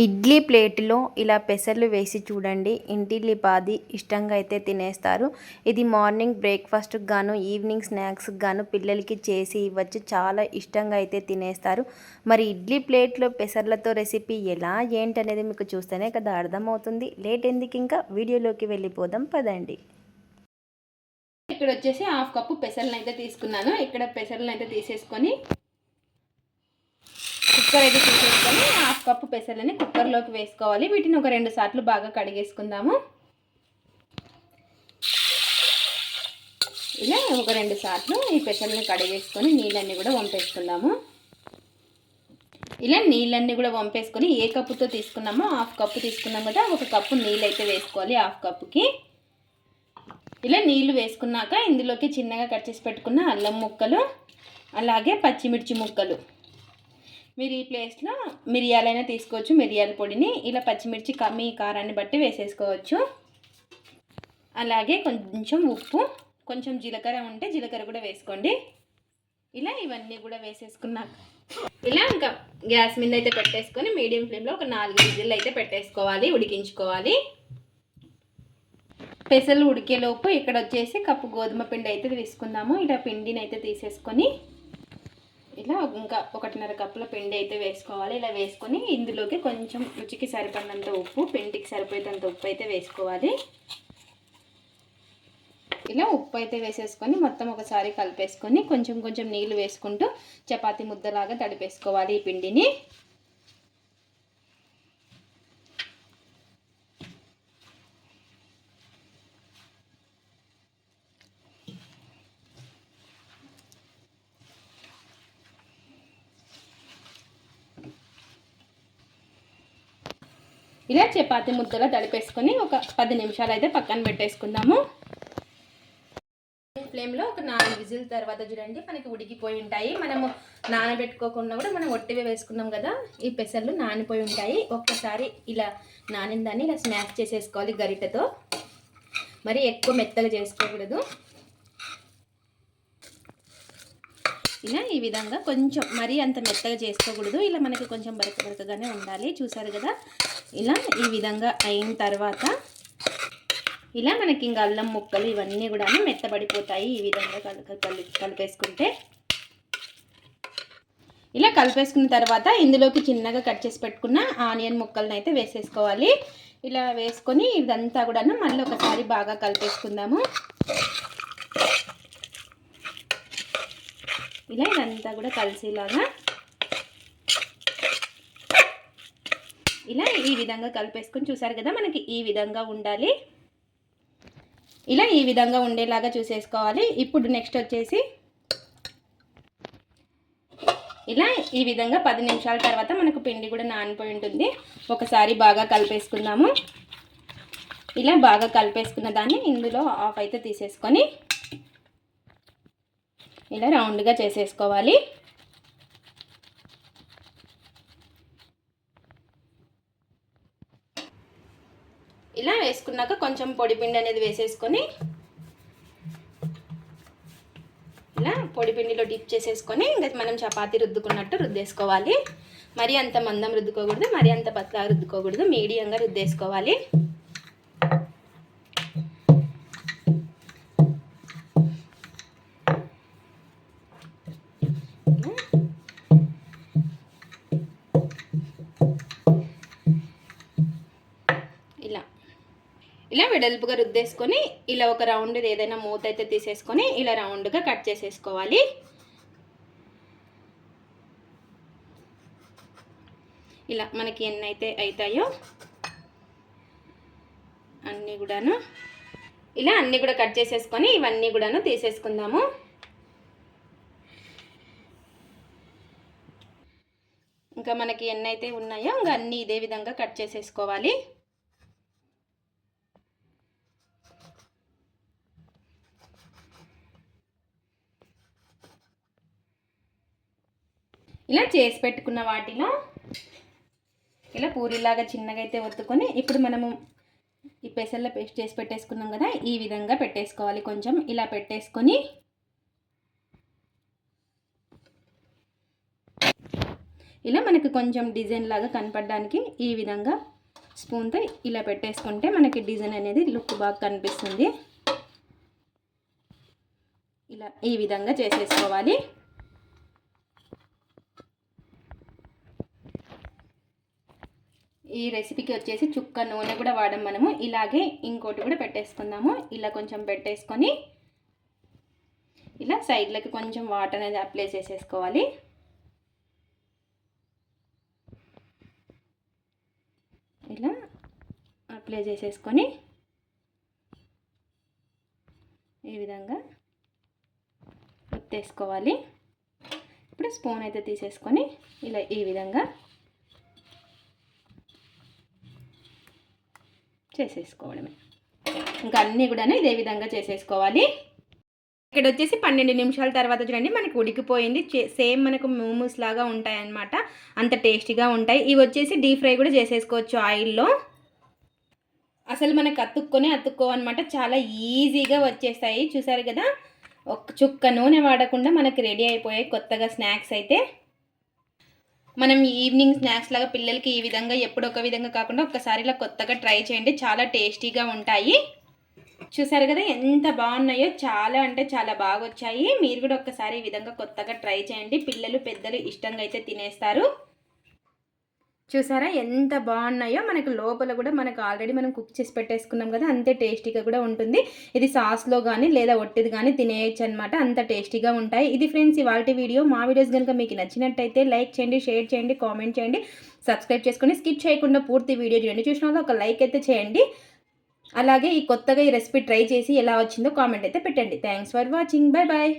ఇడ్లీ ప్లేట్లో ఇలా పెసర్లు వేసి చూడండి. ఇంటిల్లిపాది ఇష్టంగా అయితే తినేస్తారు. ఇది మార్నింగ్ బ్రేక్ఫాస్ట్కి గాను, ఈవినింగ్ స్నాక్స్కి గాను పిల్లలకి చేసి ఇవ్వచ్చు. చాలా ఇష్టంగా అయితే తినేస్తారు. మరి ఇడ్లీ ప్లేట్లో పెసర్లతో రెసిపీ ఎలా ఏంటనేది మీకు చూస్తేనే కదా అర్థమవుతుంది. లేట్ ఎందుకు, ఇంకా వీడియోలోకి వెళ్ళిపోదాం పదండి. ఇక్కడ వచ్చేసి హాఫ్ కప్పు పెసర్లను అయితే తీసుకున్నాను. ఇక్కడ పెసర్లను అయితే తీసేసుకొని కుక్కర్ అయితే తీసేసుకొని హాఫ్ కప్పు పెసర్లని కుక్కర్లోకి వేసుకోవాలి. వీటిని ఒక 2 సార్లు బాగా కడిగేసుకుందాము. ఇలా ఒక 2 సార్లు ఈ పెసర్లని కడిగేసుకొని నీళ్ళన్నీ కూడా వంపేసుకుందాము. ఇలా నీళ్ళన్నీ కూడా వంపేసుకొని ఏ కప్పుతో తీసుకున్నామో హాఫ్ కప్పు తీసుకున్నాం కదా, ఒక కప్పు నీళ్ళు అయితే వేసుకోవాలి హాఫ్ కప్పుకి. ఇలా నీళ్లు వేసుకున్నాక ఇందులోకి చిన్నగా కట్ చేసి పెట్టుకున్న అల్లం ముక్కలు, అలాగే పచ్చిమిర్చి ముక్కలు. మీరు ఈ ప్లేస్లో మిరియాలైనా తీసుకోవచ్చు, మిరియాల పొడిని. ఇలా పచ్చిమిర్చి మీ కారాన్ని బట్టి వేసేసుకోవచ్చు. అలాగే కొంచెం ఉప్పు, కొంచెం జీలకర్ర ఉంటే జీలకర్ర కూడా వేసుకోండి. ఇలా ఇవన్నీ కూడా వేసేసుకున్నాక ఇలా ఇంకా గ్యాస్ మీద అయితే పెట్టేసుకొని మీడియం ఫ్లేమ్లో ఒక 4 విజిల్లు అయితే పెట్టేసుకోవాలి, ఉడికించుకోవాలి. పెసలు ఉడికేలోపు ఇక్కడ వచ్చేసి కప్పు గోధుమ పిండి అయితే తీసుకుందాము. ఇలా పిండిని అయితే తీసేసుకొని ఇలా ఇంకా 1.5 కప్పుల పిండి అయితే వేసుకోవాలి. ఇలా వేసుకొని ఇందులోకి కొంచెం రుచికి సరిపడినంత ఉప్పు, పిండికి సరిపోయేంత ఉప్పు అయితే వేసుకోవాలి. ఇలా ఉప్పు అయితే వేసేసుకొని మొత్తం ఒకసారి కలిపేసుకొని కొంచెం కొంచెం నీళ్ళు వేసుకుంటూ చపాతీ ముద్దలాగా తడిపేసుకోవాలి ఈ పిండిని. ఇలా చపాతీ ముద్దలా తడిపేసుకొని ఒక 10 నిమిషాలు అయితే పక్కన పెట్టేసుకుందాము. ఫ్లేమ్లో ఒక 4 విజిల్ తర్వాత చూడండి మనకి ఉడికిపోయి ఉంటాయి. మనము నానబెట్టుకోకుండా కూడా మనం ఒట్టివే వేసుకున్నాం కదా, ఈ పెసర్లు నానిపోయి ఉంటాయి. ఒక్కసారి ఇలా నానిన దాన్ని ఇలా స్మాష్ చేసేసుకోవాలి గరిటెతో. మరి ఎక్కువ మెత్తగా చేసుకోకూడదు. ఇలా ఈ విధంగా కొంచెం మరీ అంత మెత్తగా చేసుకోకూడదు. ఇలా మనకి కొంచెం బరకగానే ఉండాలి. చూసారు కదా, ఇలా ఈ విధంగా అయిన తర్వాత ఇలా మనకి ఇంకా అల్లం ముక్కలు ఇవన్నీ కూడా మెత్తబడిపోతాయి. ఈ విధంగా కలిపేసుకుంటే ఇలా కలిపేసుకున్న తర్వాత ఇందులోకి చిన్నగా కట్ చేసి పెట్టుకున్న ఆనియన్ ముక్కలను అయితే వేసేసుకోవాలి. ఇలా వేసుకొని ఇదంతా కూడా మళ్ళీ ఒకసారి బాగా కలిపేసుకుందాము. ఇలా ఇదంతా కూడా కలిసేలాగా ఇలా ఈ విధంగా కలిపేసుకొని చూసారు కదా, మనకి ఈ విధంగా ఉండాలి. ఇలా ఈ విధంగా ఉండేలాగా చూసేసుకోవాలి. ఇప్పుడు నెక్స్ట్ వచ్చేసి ఇలా ఈ విధంగా 10 నిమిషాల తర్వాత మనకు పిండి కూడా నానిపోయి ఉంటుంది. ఒకసారి బాగా కలిపేసుకుందాము. ఇలా బాగా కలిపేసుకున్న దాన్ని ఇందులో ఆఫ్ అయితే తీసేసుకొని ఇలా రౌండ్గా చేసేసుకోవాలి. ఇలా వేసుకున్నాక కొంచెం పొడి పిండి అనేది వేసేసుకొని ఇలా పొడి పిండిలో డిప్ చేసేసుకొని ఇంకా మనం చపాతీ రుద్దుకున్నట్టు రుద్దేసుకోవాలి. మరి అంత మందం రుద్దుకోకూడదు, మరి అంత పతలా రుద్దుకోకూడదు, మీడియంగా రుద్దేసుకోవాలి. ఇలా వెడల్పుగా రుద్దేసుకొని ఇలా ఒక రౌండ్ ఏదైనా మూత అయితే తీసేసుకొని ఇలా రౌండ్గా కట్ చేసేసుకోవాలి. ఇలా మనకి ఎన్నైతే అవుతాయో అన్నీ కూడాను ఇలా అన్నీ కూడా కట్ చేసేసుకొని ఇవన్నీ కూడాను తీసేసుకుందాము. ఇంకా మనకి ఎన్నైతే ఉన్నాయో ఇంకా అన్నీ ఇదే విధంగా కట్ చేసేసుకోవాలి. ఇలా చేసి పెట్టుకున్న వాటిలో ఇలా పూరీలాగా చిన్నగా అయితే ఒత్తుకొని ఇప్పుడు మనము ఈ పెసర్ల పేస్ట్ చేసి పెట్టేసుకున్నాం కదా, ఈ విధంగా పెట్టేసుకోవాలి. కొంచెం ఇలా పెట్టేసుకొని ఇలా మనకి కొంచెం డిజైన్ లాగా కనపడడానికి ఈ విధంగా స్పూన్తో ఇలా పెట్టేసుకుంటే మనకి డిజైన్ అనేది లుక్ బాగా కనిపిస్తుంది. ఇలా ఈ విధంగా చేసేసుకోవాలి. ఈ రెసిపీకి వచ్చేసి చుక్క నూనె కూడా వాడడం మనము. ఇలాగే ఇంకోటి కూడా పెట్టేసుకుందాము. ఇలా కొంచెం పెట్టేసుకొని ఇలా సైడ్లకి కొంచెం వాటర్ అనేది అప్లై చేసేసుకోవాలి. ఇలా అప్లై చేసేసుకొని ఈ విధంగా ఒత్తేసుకోవాలి. ఇప్పుడు స్పూన్ అయితే తీసేసుకొని ఇలా ఈ విధంగా చేసేసుకోవడమే. ఇంకా అన్నీ కూడా ఇదే విధంగా చేసేసుకోవాలి. ఇక్కడ వచ్చేసి 12 నిమిషాల తర్వాత చూడండి మనకి ఉడికిపోయింది. సేమ్ మనకు మోమోస్ లాగా ఉంటాయి అన్నమాట. అంత టేస్టీగా ఉంటాయి. ఇవి వచ్చేసి డీప్ ఫ్రై కూడా చేసేసుకోవచ్చు ఆయిల్లో. అసలు మనకు అతుక్కోవన్నమాట. చాలా ఈజీగా వచ్చేస్తాయి. చూసారు కదా, ఒక చుక్క నూనె వాడకుండా మనకి రెడీ అయిపోయాయి కొత్తగా స్నాక్స్ అయితే. మనం ఈవినింగ్ స్నాక్స్ లాగా పిల్లలకి ఈ విధంగా ఎప్పుడు ఒక విధంగా కాకుండా ఒక్కసారి ఇలా కొత్తగా ట్రై చేయండి. చాలా టేస్టీగా ఉంటాయి. చూసారు కదా ఎంత బాగున్నాయో. చాలా అంటే చాలా బాగా వచ్చాయి. మీరు కూడా ఒక్కసారి ఈ విధంగా కొత్తగా ట్రై చేయండి. పిల్లలు పెద్దలు ఇష్టంగా అయితే తినేస్తారు. చూసారా ఎంత బాగున్నాయో. మనకు లోపల కూడా మనకు ఆల్రెడీ మనం కుక్ చేసి పెట్టేసుకున్నాం కదా, అంతే టేస్టీగా కూడా ఉంటుంది. ఇది సాస్లో కానీ లేదా ఒట్టిది కానీ తినేయచ్చు అనమాట. అంత టేస్టీగా ఉంటాయి. ఇది ఫ్రెండ్స్ ఇవాల్టి వీడియో. మా వీడియోస్ కనుక మీకు నచ్చినట్టయితే లైక్ చేయండి, షేర్ చేయండి, కామెంట్ చేయండి, సబ్స్క్రైబ్ చేసుకొని స్కిప్ చేయకుండా పూర్తి వీడియో చూడండి. చూసిన వాళ్ళు ఒక లైక్ అయితే చేయండి. అలాగే ఈ కొత్తగా ఈ రెసిపీ ట్రై చేసి ఎలా వచ్చిందో కామెంట్ అయితే పెట్టండి. Thanks for watching. Bye bye.